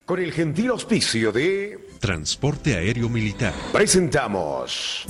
Con el gentil auspicio de Transporte Aéreo Militar. presentamos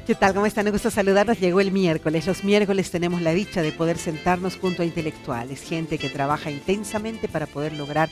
¿Qué tal? ¿Cómo están? Me gusta saludarlos. Llegó el miércoles. Los miércoles tenemos la dicha de poder sentarnos junto a intelectuales, gente que trabaja intensamente para poder lograr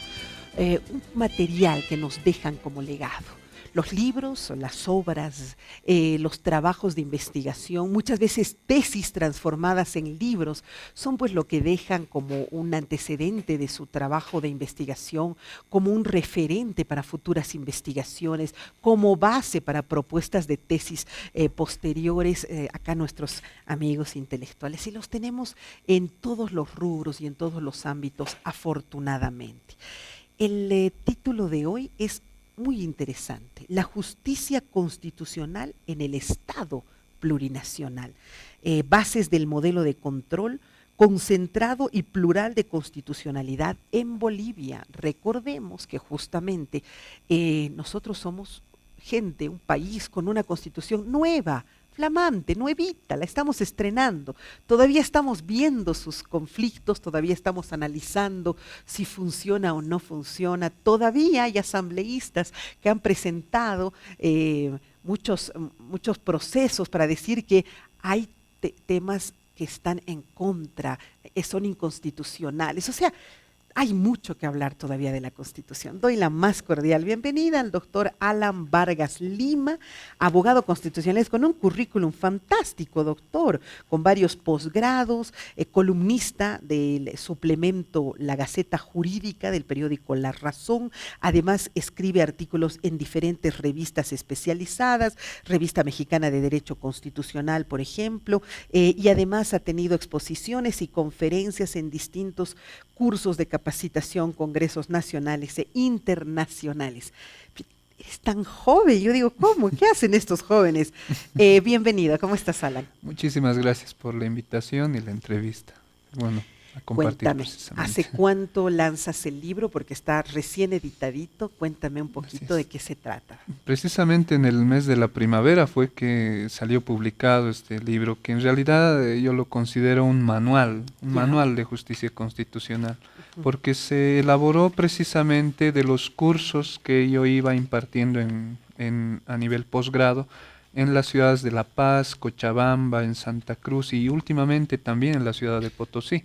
un material que nos dejan como legado. Los libros, las obras, los trabajos de investigación, muchas veces tesis transformadas en libros, son pues lo que dejan como un antecedente de su trabajo de investigación, como un referente para futuras investigaciones, como base para propuestas de tesis posteriores, acá nuestros amigos intelectuales. Y los tenemos en todos los rubros y en todos los ámbitos, afortunadamente. El título de hoy es muy interesante: la justicia constitucional en el Estado plurinacional. Bases del modelo de control concentrado y plural de constitucionalidad en Bolivia. Recordemos que justamente nosotros somos gente, un país con una constitución nueva, flamante, nuevita, la estamos estrenando. Todavía estamos viendo sus conflictos, todavía estamos analizando si funciona o no funciona. Todavía hay asambleístas que han presentado muchos procesos para decir que hay temas que están en contra, son inconstitucionales. O sea, hay mucho que hablar todavía de la Constitución. Doy la más cordial bienvenida al doctor Alan Vargas Lima, abogado constitucionalista con un currículum fantástico, doctor, con varios posgrados, columnista del suplemento La Gaceta Jurídica del periódico La Razón. Además, escribe artículos en diferentes revistas especializadas, Revista Mexicana de Derecho Constitucional, por ejemplo, y además ha tenido exposiciones y conferencias en distintos cursos de capacitación, congresos nacionales e internacionales. Es tan joven, yo digo, ¿cómo? ¿Qué hacen estos jóvenes? Bienvenido, ¿cómo estás, Alan? Muchísimas gracias por la invitación y la entrevista. Bueno, a compartir. Cuéntame, precisamente. ¿hace cuánto lanzas el libro? Porque está recién editadito. Cuéntame un poquito de qué se trata. Precisamente en el mes de la primavera fue que salió publicado este libro, que en realidad yo lo considero un manual de justicia constitucional, porque se elaboró precisamente de los cursos que yo iba impartiendo a nivel posgrado en las ciudades de La Paz, Cochabamba, en Santa Cruz y últimamente también en la ciudad de Potosí.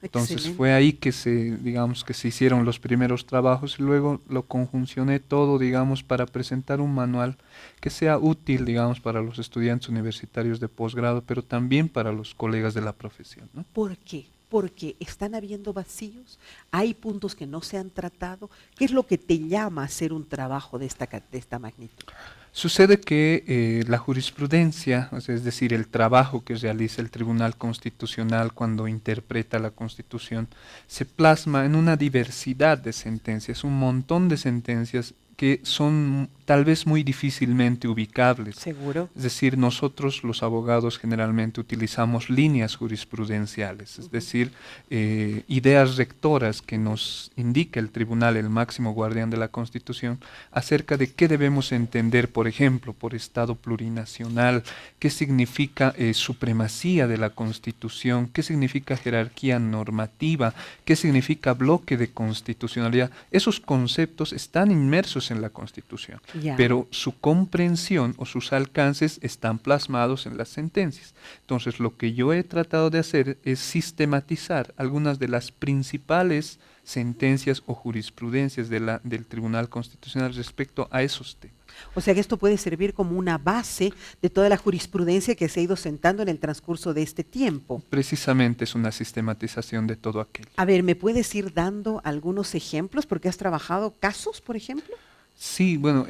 Entonces Excelente. fue ahí que se hicieron los primeros trabajos y luego lo conjuncioné todo, para presentar un manual que sea útil, para los estudiantes universitarios de posgrado, pero también para los colegas de la profesión, ¿no? ¿Por qué? Porque están habiendo vacíos, hay puntos que no se han tratado. ¿Qué es lo que te llama a hacer un trabajo de esta magnitud? Sucede que la jurisprudencia, o sea, es decir, el trabajo que realiza el Tribunal Constitucional cuando interpreta la Constitución, se plasma en una diversidad de sentencias, un montón de sentencias que son tal vez muy difícilmente ubicables. ¿Seguro? Es decir, nosotros los abogados generalmente utilizamos líneas jurisprudenciales, es decir, ideas rectoras que nos indica el tribunal, el máximo guardián de la Constitución, acerca de qué debemos entender, por ejemplo, por Estado plurinacional, qué significa supremacía de la Constitución, qué significa jerarquía normativa, qué significa bloque de constitucionalidad. Esos conceptos están inmersos en la Constitución. Pero su comprensión o sus alcances están plasmados en las sentencias. Entonces, lo que yo he tratado de hacer es sistematizar algunas de las principales sentencias o jurisprudencias del Tribunal Constitucional respecto a esos temas. O sea que esto puede servir como una base de toda la jurisprudencia que se ha ido sentando en el transcurso de este tiempo. Precisamente es una sistematización de todo aquello. A ver, ¿me puedes ir dando algunos ejemplos? Porque has trabajado casos, por ejemplo. Sí, bueno,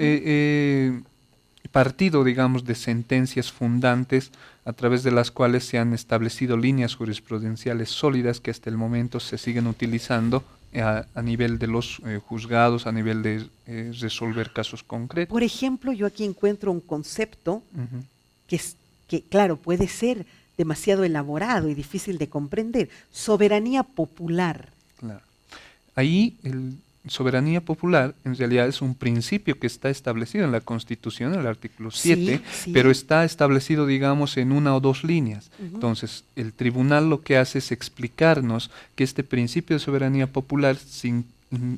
partido, digamos, de sentencias fundantes a través de las cuales se han establecido líneas jurisprudenciales sólidas que hasta el momento se siguen utilizando a nivel de los juzgados, a nivel de resolver casos concretos. Por ejemplo, yo aquí encuentro un concepto Ujú, que, claro, puede ser demasiado elaborado y difícil de comprender. Soberanía popular. claro. Ahí el soberanía popular en realidad es un principio que está establecido en la Constitución, en el artículo 7, Sí, pero sí. está establecido, digamos, en una o dos líneas. Ujú. Entonces, el tribunal lo que hace es explicarnos que este principio de soberanía popular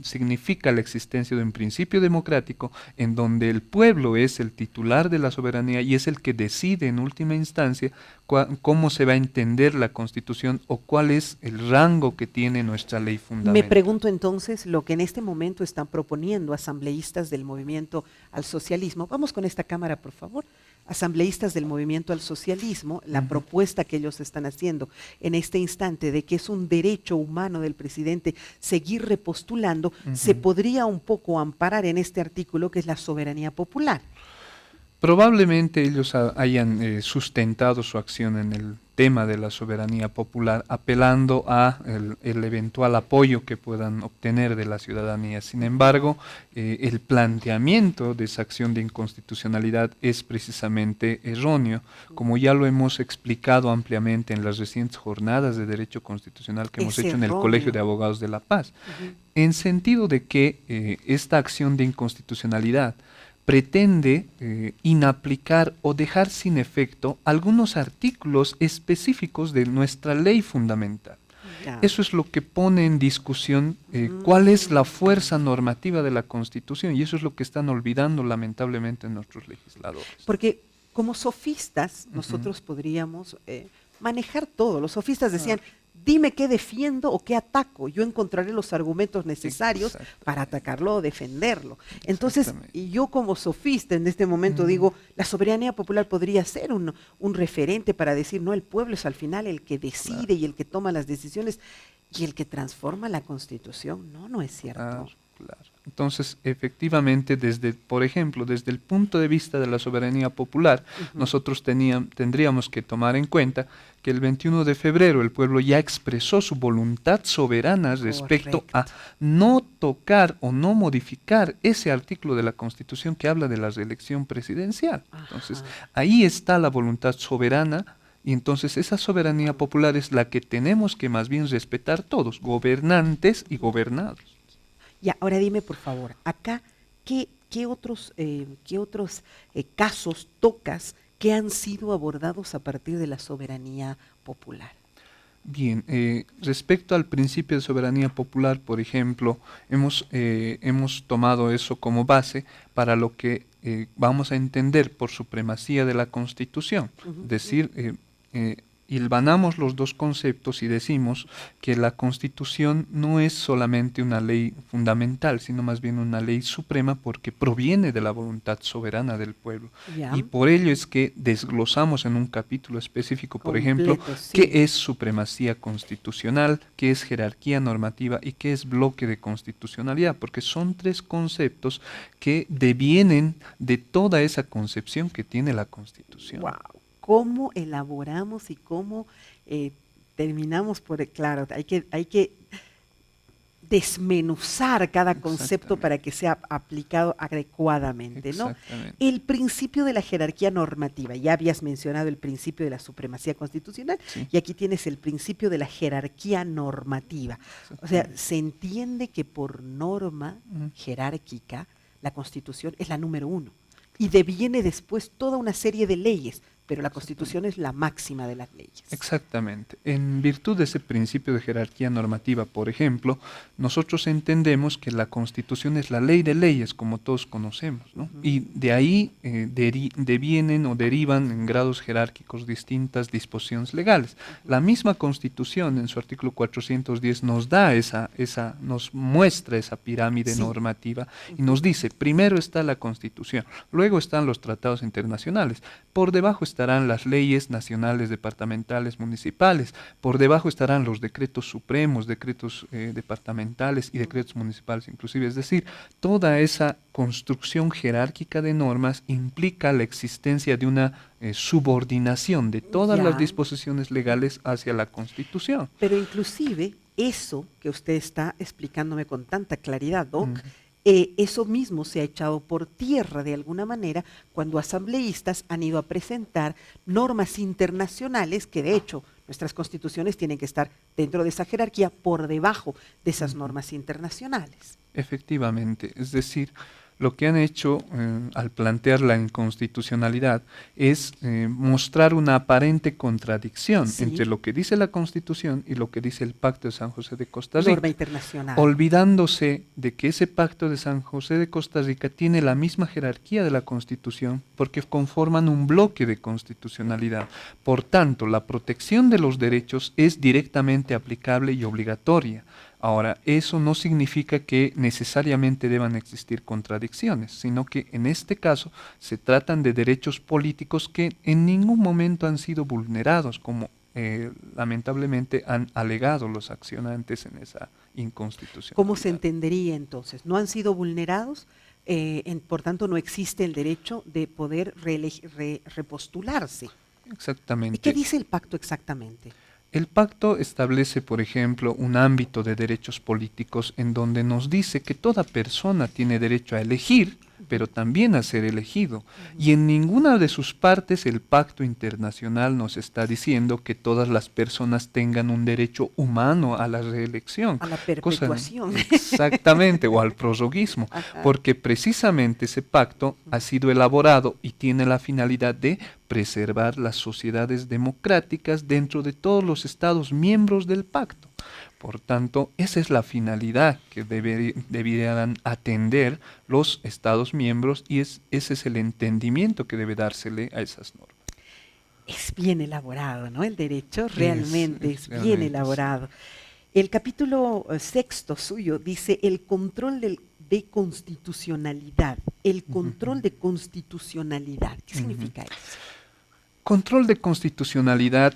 significa la existencia de un principio democrático en donde el pueblo es el titular de la soberanía y es el que decide en última instancia cómo se va a entender la Constitución o cuál es el rango que tiene nuestra ley Me fundamental. pregunto entonces lo que en este momento están proponiendo asambleístas del movimiento al socialismo. Vamos con esta cámara, por favor. Asambleístas del movimiento al socialismo, la Ujú. propuesta que ellos están haciendo en este instante de que es un derecho humano del presidente seguir repostulando, se Ujú. podría un poco amparar en este artículo que es la soberanía popular. Probablemente ellos hayan sustentado su acción en el tema de la soberanía popular, apelando a el eventual apoyo que puedan obtener de la ciudadanía. Sin embargo, el planteamiento de esa acción de inconstitucionalidad es precisamente erróneo, como ya lo hemos explicado ampliamente en las recientes jornadas de derecho constitucional que hemos Es hecho en el erróneo. Colegio de Abogados de la Paz, Ujú. en sentido de que esta acción de inconstitucionalidad pretende inaplicar o dejar sin efecto algunos artículos específicos de nuestra ley fundamental. Ya. Eso es lo que pone en discusión cuál es la fuerza normativa de la Constitución y eso es lo que están olvidando lamentablemente nuestros legisladores. Porque como sofistas nosotros podríamos manejar todo. Los sofistas decían, dime qué defiendo o qué ataco. Yo encontraré los argumentos necesarios para atacarlo o defenderlo. Entonces, y yo como sofista en este momento digo, la soberanía popular podría ser un referente para decir, no, el pueblo es al final el que decide y el que toma las decisiones y el que transforma la Constitución. No, no es cierto. Claro. Entonces, efectivamente, por ejemplo, desde el punto de vista de la soberanía popular, nosotros tendríamos que tomar en cuenta que el 21 de febrero el pueblo ya expresó su voluntad soberana respecto a no tocar o no modificar ese artículo de la Constitución que habla de la reelección presidencial. Entonces, ahí está la voluntad soberana. Y entonces esa soberanía popular es la que tenemos que más bien respetar todos, gobernantes y gobernados. Ya, ahora dime por favor, acá, ¿qué otros casos tocas que han sido abordados a partir de la soberanía popular? Bien, respecto al principio de soberanía popular, por ejemplo, hemos tomado eso como base para lo que vamos a entender por supremacía de la Constitución. Es decir, hilvanamos los dos conceptos y decimos que la Constitución no es solamente una ley fundamental, sino más bien una ley suprema porque proviene de la voluntad soberana del pueblo. Ya. Y por ello es que desglosamos en un capítulo específico, por ejemplo, sí. qué es supremacía constitucional, qué es jerarquía normativa y qué es bloque de constitucionalidad, porque son tres conceptos que devienen de toda esa concepción que tiene la Constitución. Wow. ¿Cómo elaboramos y cómo terminamos por, claro, hay que desmenuzar cada concepto para que sea aplicado adecuadamente, ¿no? El principio de la jerarquía normativa, ya habías mencionado el principio de la supremacía constitucional, y aquí tienes el principio de la jerarquía normativa. O sea, se entiende que por norma jerárquica, la Constitución es la número 1, y deviene después toda una serie de leyes, pero la Constitución es la máxima de las leyes. Exactamente. En virtud de ese principio de jerarquía normativa, por ejemplo, nosotros entendemos que la Constitución es la ley de leyes, como todos conocemos, ¿no? Y de ahí devienen o derivan en grados jerárquicos distintas disposiciones legales. La misma Constitución, en su artículo 410, nos da nos muestra esa pirámide normativa y nos dice, primero está la Constitución, luego están los tratados internacionales, por debajo está estarán las leyes nacionales, departamentales, municipales. Por debajo estarán los decretos supremos, decretos departamentales y decretos municipales inclusive. Es decir, toda esa construcción jerárquica de normas implica la existencia de una subordinación de todas las disposiciones legales hacia la Constitución. Pero inclusive eso que usted está explicándome con tanta claridad, Doc, eso mismo se ha echado por tierra de alguna manera cuando asambleístas han ido a presentar normas internacionales que de hecho nuestras constituciones tienen que estar dentro de esa jerarquía, por debajo de esas normas internacionales. Efectivamente, es decir, lo que han hecho al plantear la inconstitucionalidad es mostrar una aparente contradicción entre lo que dice la Constitución y lo que dice el Pacto de San José de Costa Rica. Norma internacional. Olvidándose de que ese Pacto de San José de Costa Rica tiene la misma jerarquía de la Constitución porque conforman un bloque de constitucionalidad. Por tanto, la protección de los derechos es directamente aplicable y obligatoria. Ahora, eso no significa que necesariamente deban existir contradicciones, sino que en este caso se tratan de derechos políticos que en ningún momento han sido vulnerados, como lamentablemente han alegado los accionantes en esa inconstitucionalidad. ¿Cómo se entendería entonces? ¿No han sido vulnerados? Por tanto, no existe el derecho de poder repostularse. Exactamente. ¿Y qué dice el pacto exactamente? El pacto establece, por ejemplo, un ámbito de derechos políticos en donde nos dice que toda persona tiene derecho a elegir, pero también a ser elegido. Y en ninguna de sus partes el pacto internacional nos está diciendo que todas las personas tengan un derecho humano a la reelección. A la perpetuación. Exactamente, o al prorroguismo. Porque precisamente ese pacto ha sido elaborado y tiene la finalidad de preservar las sociedades democráticas dentro de todos los estados miembros del pacto. Por tanto, esa es la finalidad que deberían atender los estados miembros y ese es el entendimiento que debe dársele a esas normas. Es bien elaborado, ¿no? El derecho realmente es bien realmente, elaborado. El capítulo sexto suyo dice el control de constitucionalidad. El control de constitucionalidad. ¿Qué significa eso? Control de constitucionalidad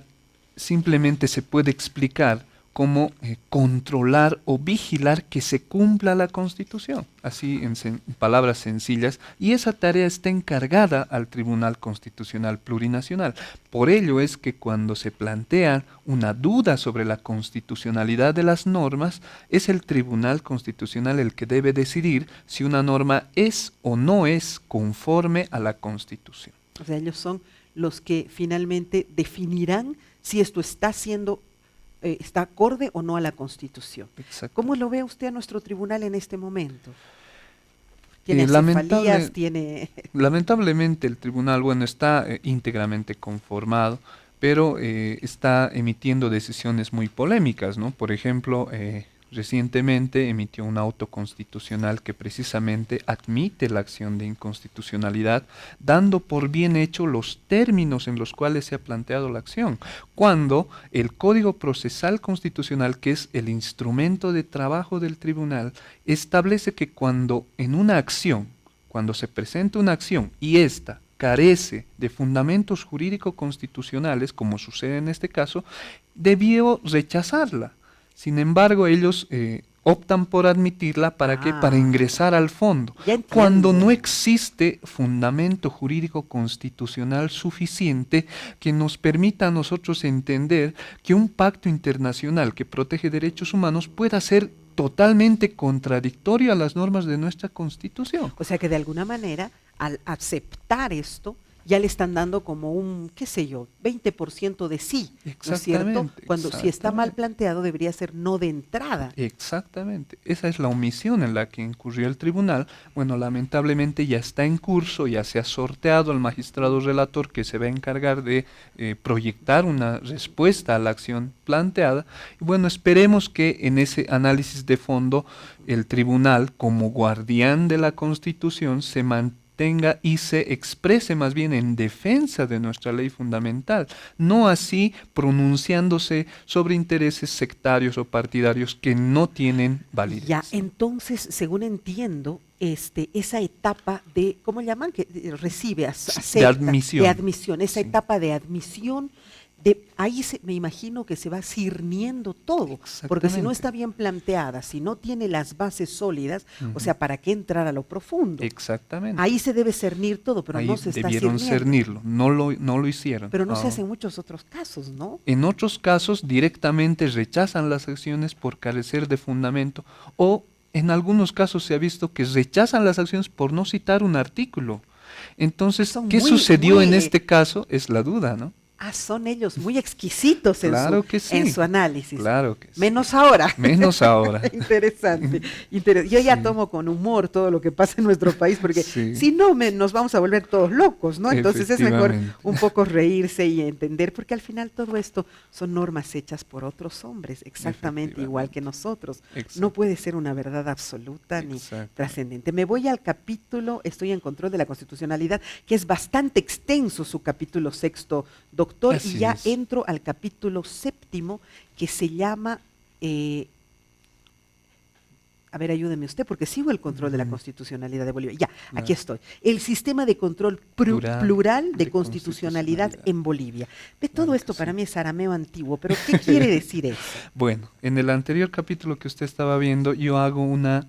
simplemente se puede explicar como controlar o vigilar que se cumpla la Constitución, así en palabras sencillas, y esa tarea está encargada al Tribunal Constitucional Plurinacional. Por ello es que cuando se plantea una duda sobre la constitucionalidad de las normas, es el Tribunal Constitucional el que debe decidir si una norma es o no es conforme a la Constitución. O sea, ellos son los que finalmente definirán si esto está está acorde o no a la Constitución. Exacto. ¿Cómo lo ve usted a nuestro tribunal en este momento? ¿Tiene acefalías? Lamentablemente el tribunal, está íntegramente conformado, pero está emitiendo decisiones muy polémicas, ¿no? Por ejemplo, recientemente emitió un auto constitucional que precisamente admite la acción de inconstitucionalidad, dando por bien hecho los términos en los cuales se ha planteado la acción, cuando el Código Procesal Constitucional, que es el instrumento de trabajo del tribunal, establece que cuando se presenta una acción y ésta carece de fundamentos jurídico-constitucionales, como sucede en este caso, debió rechazarla. Sin embargo, ellos optan por admitirla ¿para qué? Para ingresar al fondo, cuando no existe fundamento jurídico constitucional suficiente que nos permita a nosotros entender que un pacto internacional que protege derechos humanos pueda ser totalmente contradictorio a las normas de nuestra Constitución. O sea que de alguna manera, al aceptar esto, ya le están dando como un, 20% de sí, ¿no es cierto? Cuando si está mal planteado debería ser no de entrada. Exactamente, esa es la omisión en la que incurrió el tribunal. Lamentablemente ya está en curso, ya se ha sorteado al magistrado relator que se va a encargar de proyectar una respuesta a la acción planteada. Y esperemos que en ese análisis de fondo el tribunal, como guardián de la Constitución, se mantenga y se exprese más bien en defensa de nuestra ley fundamental, no así pronunciándose sobre intereses sectarios o partidarios que no tienen validez. Ya, entonces, según entiendo, esa etapa de, ¿cómo llaman? Que recibe, de acepta, admisión. de admisión, esa Sí. etapa de admisión. Ahí me imagino que se va cirniendo todo, porque si no Exactamente. está bien planteada, si no tiene las bases sólidas, o Ujú. sea, ¿para qué entrar a lo profundo? Exactamente. Ahí se debe cernir todo, pero Ahí no se está debieron cirniendo. cernirlo, no lo hicieron. Pero no se Ah. hace en muchos otros casos, ¿no? En otros casos directamente rechazan las acciones por carecer de fundamento o en algunos casos se ha visto que rechazan las acciones por no citar un artículo. Entonces, Son ¿qué muy, sucedió en muy, este caso? Es la duda, ¿no? son ellos muy exquisitos Claro que sí. en su análisis. Claro que sí. Menos ahora. Menos ahora. Interesante. Yo ya Sí. tomo con humor todo lo que pasa en nuestro país, porque Sí. si no nos vamos a volver todos locos, ¿no? Entonces es mejor Efectivamente. un poco reírse y entender, porque al final todo esto son normas hechas por otros hombres, exactamente igual que nosotros. Exacto. No puede ser una verdad absoluta ni Exacto. trascendente. Me voy al capítulo, estoy en control de la constitucionalidad, que es bastante extenso su capítulo sexto, doctor, Así y ya es. entro al capítulo séptimo, que se llama, a ver, ayúdeme usted, porque sigo el control de la constitucionalidad de Bolivia. Ya, Claro. aquí estoy. El sistema de control plural de constitucionalidad en Bolivia. Ve, todo Claro que esto para sí. mí es arameo antiguo, pero ¿qué quiere decir eso? Bueno, en el anterior capítulo que usted estaba viendo, yo hago una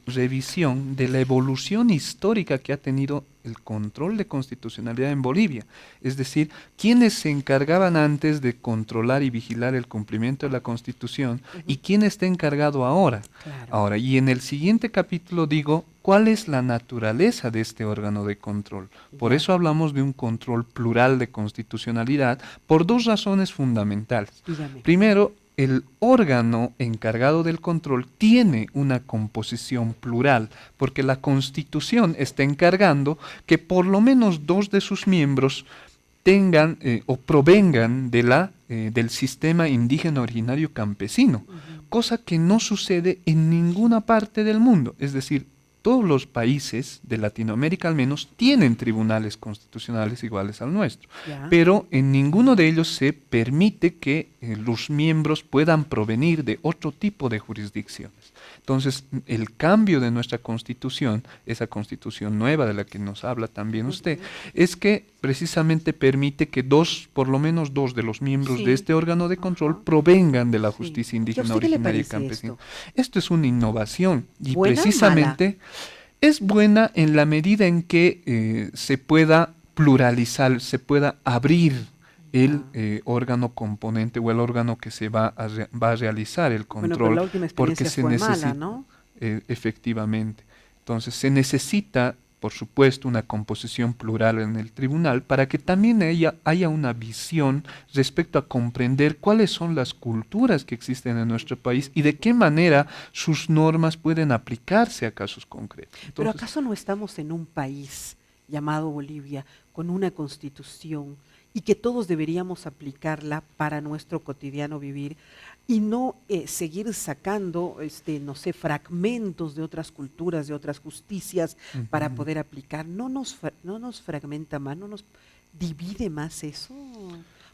revisión de la evolución histórica que ha tenido el control de constitucionalidad en Bolivia. Es decir, quiénes se encargaban antes de controlar y vigilar el cumplimiento de la Constitución y quién está encargado ahora. Claro. Ahora, y en el siguiente capítulo digo, ¿cuál es la naturaleza de este órgano de control? Por Ya. eso hablamos de un control plural de constitucionalidad por dos razones fundamentales. Dígame. Primero, el órgano encargado del control tiene una composición plural, porque la Constitución está encargando que por lo menos dos de sus miembros tengan o provengan del sistema indígena originario campesino, cosa que no sucede en ninguna parte del mundo. Es decir, todos los países de Latinoamérica al menos tienen tribunales constitucionales iguales al nuestro, Ya. pero en ninguno de ellos se permite que los miembros puedan provenir de otro tipo de jurisdicciones. Entonces, el cambio de nuestra constitución, esa constitución nueva de la que nos habla también usted, es que precisamente permite que por lo menos dos de los miembros Sí. de este órgano de control Ajá. provengan de la Sí. justicia ¿Y a indígena usted qué le originaria y parece campesina. esto? Esto es una innovación y ¿Buena o precisamente es buena en la medida en que se pueda pluralizar, se pueda abrir el órgano componente o el órgano que se va a realizar el Bueno, control, pero la última porque experiencia se fue necesita, mala, ¿no? efectivamente. Entonces se necesita, por supuesto, una composición plural en el tribunal para que también haya una visión respecto a comprender cuáles son las culturas que existen en nuestro país y de qué manera sus normas pueden aplicarse a casos concretos. Pero Entonces, ¿acaso no estamos en un país llamado Bolivia con una constitución y que todos deberíamos aplicarla para nuestro cotidiano vivir y no seguir sacando, no sé, fragmentos de otras culturas, de otras justicias para poder aplicar? ¿No nos fragmenta más, no nos divide más eso?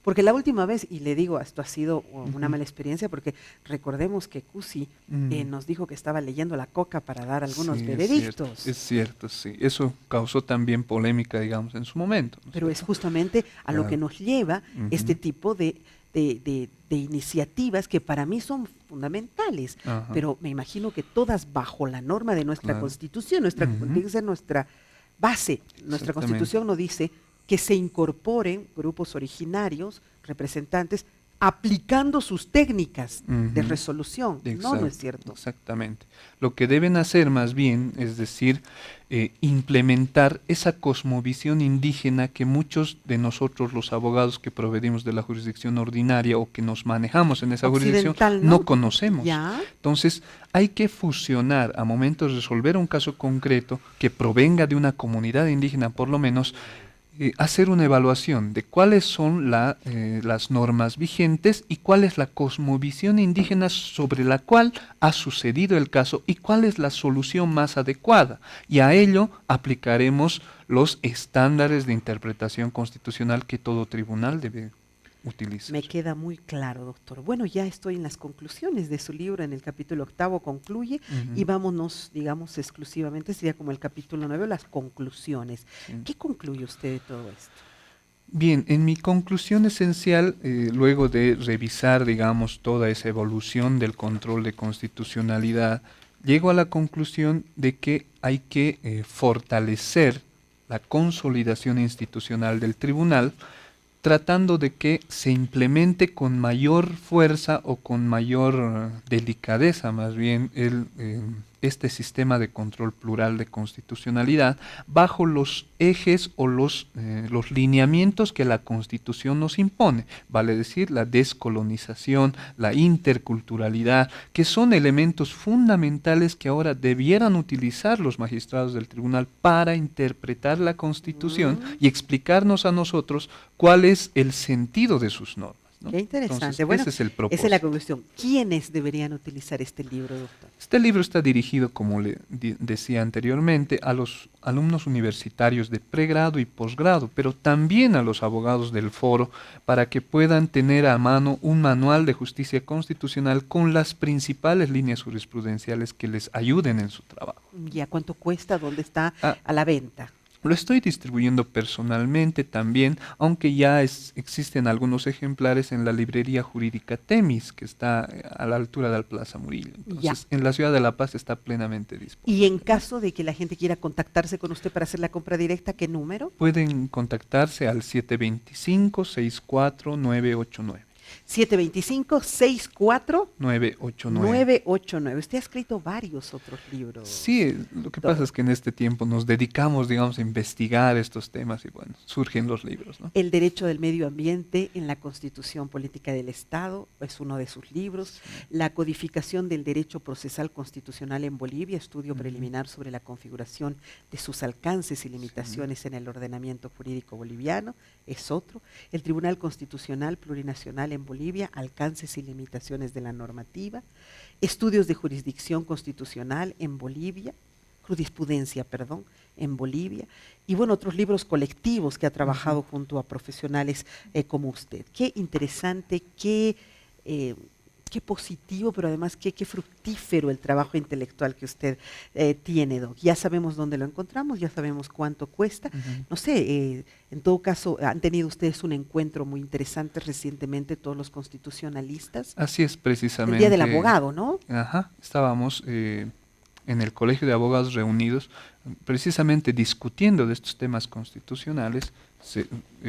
Porque la última vez, y le digo, esto ha sido una mala experiencia, porque recordemos que Cusi nos dijo que estaba leyendo la coca para dar algunos sí, veredictos. Es cierto, sí. Eso causó también polémica, digamos, en su momento. ¿no es Pero es cierto? justamente a lo Claro. que nos lleva este tipo de iniciativas que para mí son fundamentales, Ajá. pero me imagino que todas bajo la norma de nuestra Claro. Constitución, tiene que ser nuestra base. Nuestra Exactamente. Constitución nos dice que se incorporen grupos originarios, representantes, aplicando sus técnicas de Ujú. resolución. No, no Exacto, es cierto. Exactamente. Lo que deben hacer más bien, es decir, implementar esa cosmovisión indígena que muchos de nosotros, los abogados que provenimos de la jurisdicción ordinaria o que nos manejamos en esa jurisdicción, Occidental, no ¿no? conocemos. Ya. Entonces, hay que fusionar a momentos de resolver un caso concreto que provenga de una comunidad indígena, por lo menos, hacer una evaluación de cuáles son las normas vigentes y cuál es la cosmovisión indígena sobre la cual ha sucedido el caso y cuál es la solución más adecuada. Y a ello aplicaremos los estándares de interpretación constitucional que todo tribunal debe utiliza. Me queda muy claro, doctor. Bueno, ya estoy en las conclusiones de su libro, en el capítulo 8 concluye, y vámonos, digamos, exclusivamente, sería como el capítulo 9, las conclusiones. Sí. ¿Qué concluye usted de todo esto? Bien, en mi conclusión esencial, luego de revisar, digamos, toda esa evolución del control de constitucionalidad, llego a la conclusión de que hay que fortalecer la consolidación institucional del tribunal, tratando de que se implemente con mayor fuerza o con mayor delicadeza, más bien, este sistema de control plural de constitucionalidad bajo los ejes o los lineamientos que la Constitución nos impone, vale decir, la descolonización, la interculturalidad, que son elementos fundamentales que ahora debieran utilizar los magistrados del tribunal para interpretar la Constitución y explicarnos a nosotros cuál es el sentido de sus normas, ¿no? Qué interesante. Entonces, Bueno, ese es el propósito. esa es la conclusión. ¿Quiénes deberían utilizar este libro, doctor? Este libro está dirigido, como le decía anteriormente, a los alumnos universitarios de pregrado y posgrado, pero también a los abogados del foro, para que puedan tener a mano un manual de justicia constitucional con las principales líneas jurisprudenciales que les ayuden en su trabajo. ¿Ya cuánto cuesta? ¿Dónde está Ah. a la venta? Lo estoy distribuyendo personalmente también, aunque ya existen algunos ejemplares en la librería jurídica Temis, que está a la altura del Plaza Murillo. Entonces, en la ciudad de La Paz está plenamente disponible. Y en caso de que la gente quiera contactarse con usted para hacer la compra directa, ¿qué número? Pueden contactarse al 725-64989. 725-64 989. 989. Usted ha escrito varios otros libros. Sí, lo que pasa es que en este tiempo nos dedicamos, digamos, a investigar estos temas y bueno, surgen los libros, ¿no? El derecho del medio ambiente en la Constitución Política del Estado es uno de sus libros. La codificación del derecho procesal constitucional en Bolivia, estudio preliminar sobre la configuración de sus alcances y limitaciones en el ordenamiento jurídico boliviano, es otro. El Tribunal Constitucional Plurinacional en Bolivia, alcances y limitaciones de la normativa. Estudios de jurisdicción constitucional en Bolivia, jurisprudencia, perdón, en Bolivia, y bueno, otros libros colectivos que ha trabajado junto a profesionales como usted. Qué interesante, qué positivo, pero además qué fructífero el trabajo intelectual que usted tiene, Doc. Ya sabemos dónde lo encontramos, ya sabemos cuánto cuesta. No sé, en todo caso, han tenido ustedes un encuentro muy interesante recientemente, todos los constitucionalistas. Así es, precisamente. El Día del Abogado, ¿no? Ajá, estábamos en el Colegio de Abogados reunidos, precisamente discutiendo de estos temas constitucionales,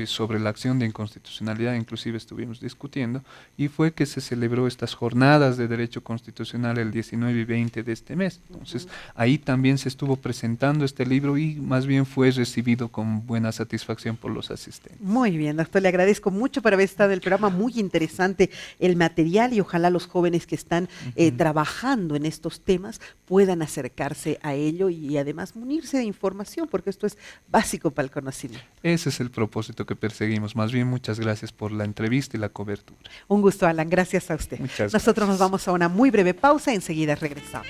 sobre la acción de inconstitucionalidad, inclusive estuvimos discutiendo, y fue que se celebró estas jornadas de derecho constitucional el 19 y 20 de este mes. Entonces, ahí también se estuvo presentando este libro y más bien fue recibido con buena satisfacción por los asistentes. Muy bien, doctor, le agradezco mucho por haber estado en el programa, muy interesante el material y ojalá los jóvenes que están trabajando en estos temas puedan acercarse a ello y además munirse de información, porque esto es básico para el conocimiento. Ese es el propósito que perseguimos. Más bien, muchas gracias por la entrevista y la cobertura. Un gusto, Alan. Gracias a usted. Muchas Nosotros gracias. nos vamos a una muy breve pausa. Enseguida regresamos.